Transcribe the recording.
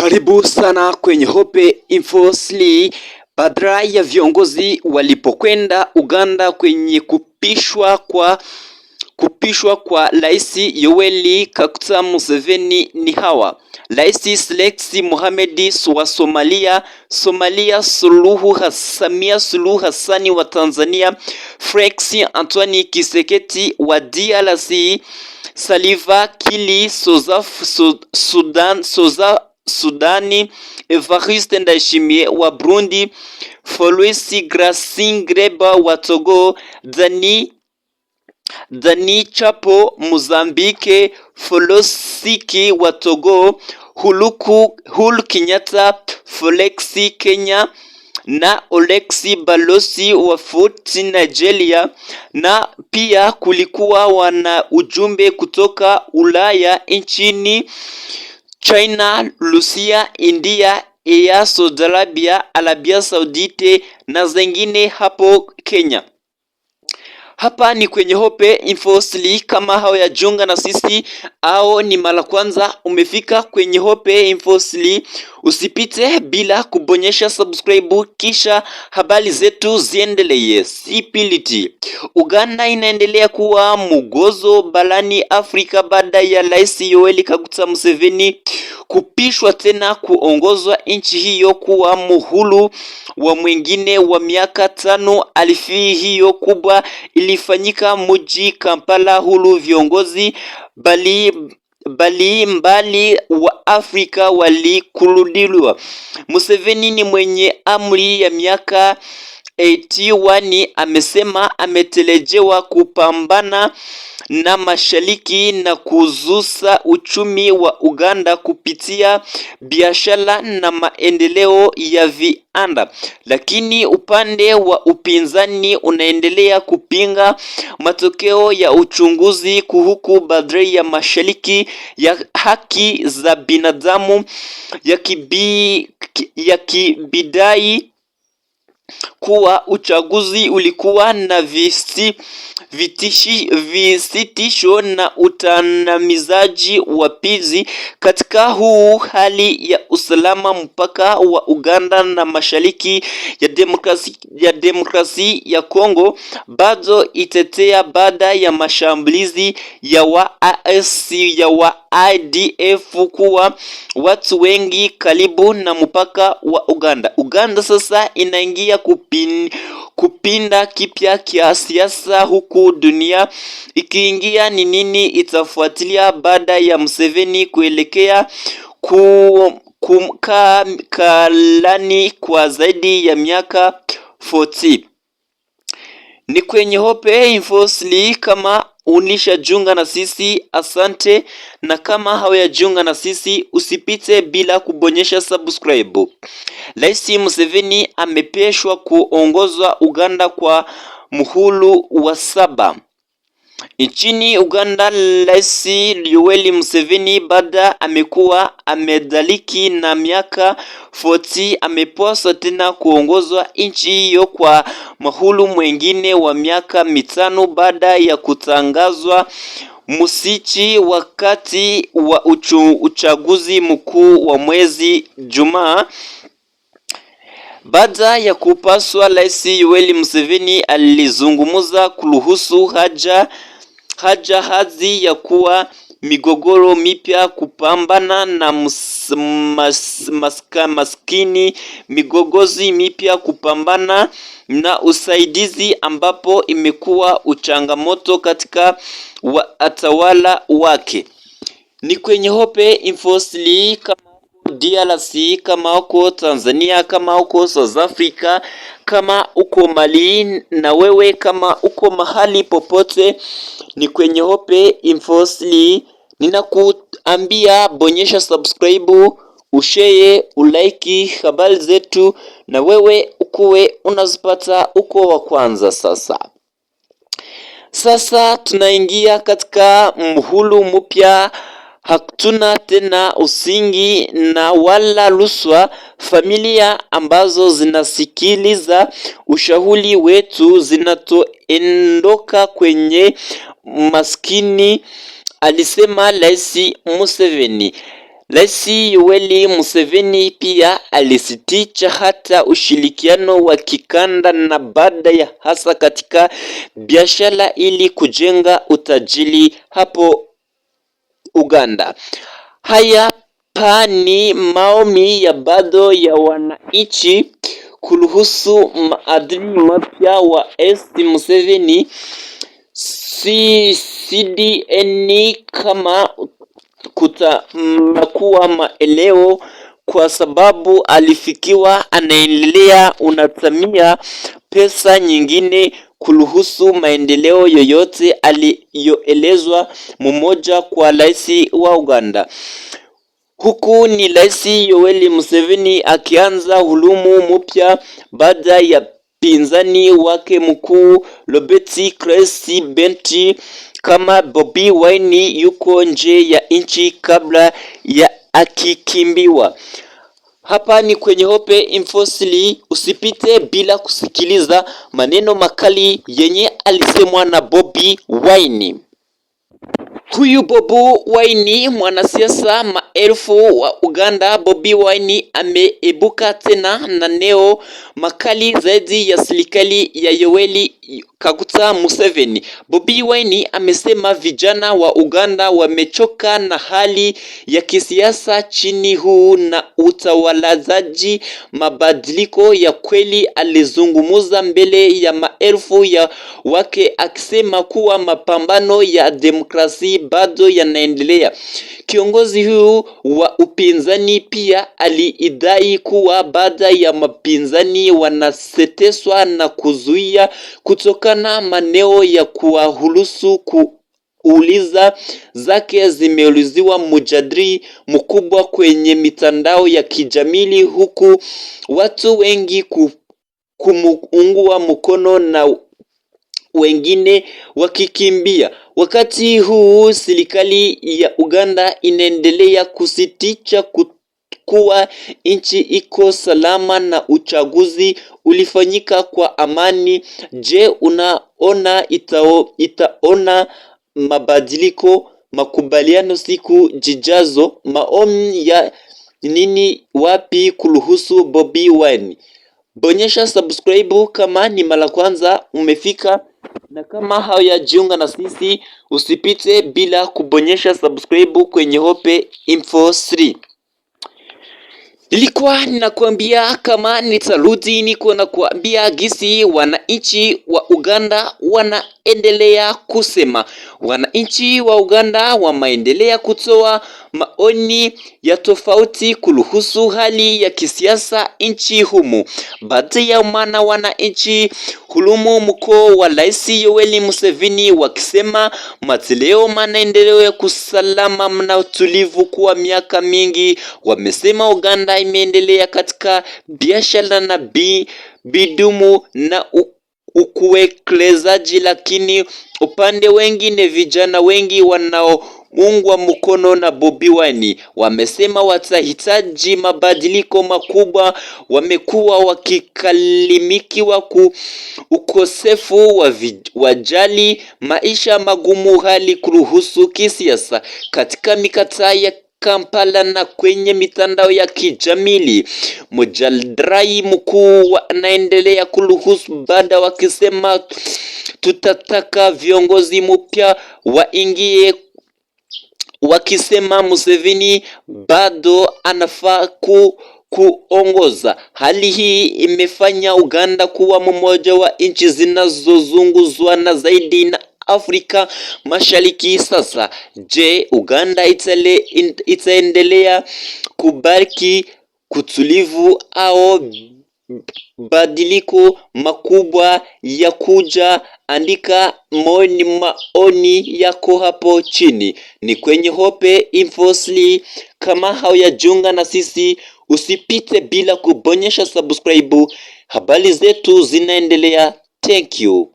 Karibu sana kwenye Hope Info 3. Badala ya viongozi walipokwenda Uganda kwenye kupishwa kwa Rais Yoweri Kaguta Museveni ni hawa: Rais Select Mohamed wa Somalia, Samia Suluhu Hassan wa Tanzania, Felix Antoine Tshisekedi wa DRC, Salva Kiir Sudani, Evariste Ndayishimiye wa Burundi, Faustin Grangereza wa Togo, Dani Chapo Mozambique, Folosiki wa Togo, Uhuru Kenyatta, Felix Kenya na Oleksi Balosi wa Fort Nigeria. Na pia kulikuwa wana ujumbe kutoka Ulaya nchini China, Russia, India, Saudi Arabia, Arabia Saudite na zengine hapo Kenya. Hapa ni kwenye Hope Info 3. Kama haujajiunga na sisi au ni mara kwanza umefika kwenye Hope Info 3, usipite bila kubonyesha subscribe, kisha habari zetu ziendelee. Sipiliti. Uganda inaendelea kuwa mgozo barani Afrika baada ya Rais Yoweri Kaguta Museveni kupishwa tena kuongozwa nchi hiyo kuwa muhulu wa mwingine wa miaka 5. Alifi hiyo kubwa ilifanyika mji Kampala, hulu viongozi mbali wa Afrika walikuludiliwa. Museveni ni mwenye amri ya miaka 81 amesema ametelejewa kupambana na mashariki na kuzusa uchumi wa Uganda kupitia biashara na maendeleo ya viwanda, lakini upande wa upinzani unaendelea kupinga matokeo ya uchunguzi kuhusu baadhi ya mashariki ya haki za binadamu yakibidai kuwa uchaguzi ulikuwa na visitisho na utanamizaji wa pizi. Katika huu hali ya usalama, mpaka wa Uganda na mashariki ya demokrasi ya Kongo bado itetea baada ya mashambulizi ya AS ya IDF kuwa watu wengi karibu na mpaka wa Uganda. Uganda sasa inaingia kupinda kipya kia siasa, huku dunia ikiingia ni nini itafuatilia baada ya Museveni kuelekea kukaa kalani kwa zaidi ya miaka 40. Ni kwenye Hope Info 3. Kama unishajiunga na sisi, asante, na kama haujajiunga na sisi usipite bila kubonyesha subscribe. Rais Museveni amepeshwa kuongoza Uganda kwa muhulu wa 7. Nchini Uganda, Rais Yoweri Museveni baada amekuwa amedaliki na miaka 40 amepaswa tena kuongoza nchi hiyo kwa muhulu mwingine wa miaka 5 baada ya kutangazwa musichi wakati wa uchaguzi mkuu wa mwezi Jumaa. Baada ya kupaswa, Rais Yoweri Museveni alizungumza kuhusu haja ya kuwa migogoro mipya, kupambana na maskini, migogozi mipya, kupambana na usaidizi ambapo imekuwa uchangamoto katika watawala wake. Ni kwenye Hope Info 3. Kama DRC, kama uko Tanzania, kama uko South Africa, kama uko Mali, na wewe kama uko mahali popote, ni kwenye Hope Info 3. Ninakuambia bonyesha subscribe, ushare, ulike habari zetu, na wewe ukuwe unazipata uko wa kwanza. Sasa tunaingia katika muhulu mpya. Hatuna tena usingi na wala rushwa. Familia ambazo zinasikiliza ushauri wetu zinatoendoka kwenye maskini, alisema Rais Museveni. Rais Yoweri Museveni pia alisitisha hata ushirikiano wa kikanda na baada ya hasa katika biashara ili kujenga utajiri hapo Uganda. Haya pa ni maoni ya bado ya wananchi kuhusu maadili mapya wa Rais Museveni. CDN kama kutakuwa maeneo kwa sababu alifikiwa anaendelea unatamia pesa nyingine kuruhusu maendeleo yoyote aliyoelezwa mmoja kwa rais wa Uganda. Huku ni Rais Yoweri Museveni akianza hulumu mpya baada ya pinzani wake mkuu Robert Kyagulanyi Benti kama Bobi Wine yuko nje ya nchi kabla ya akikimbiwa. Hapa ni kwenye Hope Info 3, usipite bila kusikiliza maneno makali yenye alisemwa na Bobi Wine. Huyu Bobi Wine mwanasiasa maelfu wa Uganda. Bobi Wine ameibuka tena na neno makali zaidi ya serikali ya Yoweri Kaguta Museveni. Bobi Wine amesema vijana wa Uganda wamechoka na hali ya kisiasa chini huu na utawalaji mabadiliko ya kweli. Alizungumza mbele ya maelfu ya wake akisema kuwa mapambano ya demokrasia bado yanaendelea. Kiongozi huu wa upinzani pia aliidai kuwa baada ya mapinzani wanaseteswa na kuzuia kutokana maneno ya kuwahurusu kuuliza zake zimeuliziwa mjadili mkubwa kwenye mitandao ya kijamii, huku watu wengi kumuunga mkono na wengine wakikimbia. Wakati huu serikali ya Uganda inaendelea kusisitiza kuwa nchi iko salama na uchaguzi ulifanyika kwa amani. Je, unaona itaona mabadiliko makubaliano siku zijazo? Maoni ya nini wapi kuhusu Bobi Wine? Bonyesha subscribe kama ni mara kwanza umefika, na kama haujajiunga na sisi usipite bila kubonyesha subscribe kwenye Hope Info 3. Nilikuwa ninakuambia kama nitarudi, niko na kuambia gisi wananchi wa Uganda wanaendelea kusema. Wananchi wa Uganda wameendelea kutoa maoni ya tofauti kuhusu hali ya kisiasa nchi humu. Baadhi ya wananchi hulumu mkoo wa Rais Yoweri Museveni wakisema maendeleo maendeleo ya kusalama na utulivu kwa miaka mingi. Wamesema Uganda imeendelea katika biashara na bidumu na ukuwekelezaji, lakini upande wengine vijana wengi wanaoungwa mkono na Bobi Wine wamesema watahitaji mabadiliko makubwa. Wamekuwa wakikalimikiwa ukosefu wa wajali maisha magumu, hali kuruhusu kisiasa katika mikataa ya Kampala na kwenye mitandao ya kijamii. Mjadala mkuu anaendelea kuruhusu baada wakisema tutataka viongozi mpya waingie, wakisema Museveni bado anafaa kuongoza. Hali hii imefanya Uganda kuwa mmoja wa nchi zinazozunguzwa na zaidi na Afrika Mashariki sasa. Je, Uganda itaendelea kubaki kutulivu au badiliko makubwa ya kuja? Andika maoni yako hapo chini. Ni kwenye Hope Info 3. Kama haujajiunga na sisi usipite bila kubonyesha subscribe. Habari zetu zinaendelea. Thank you.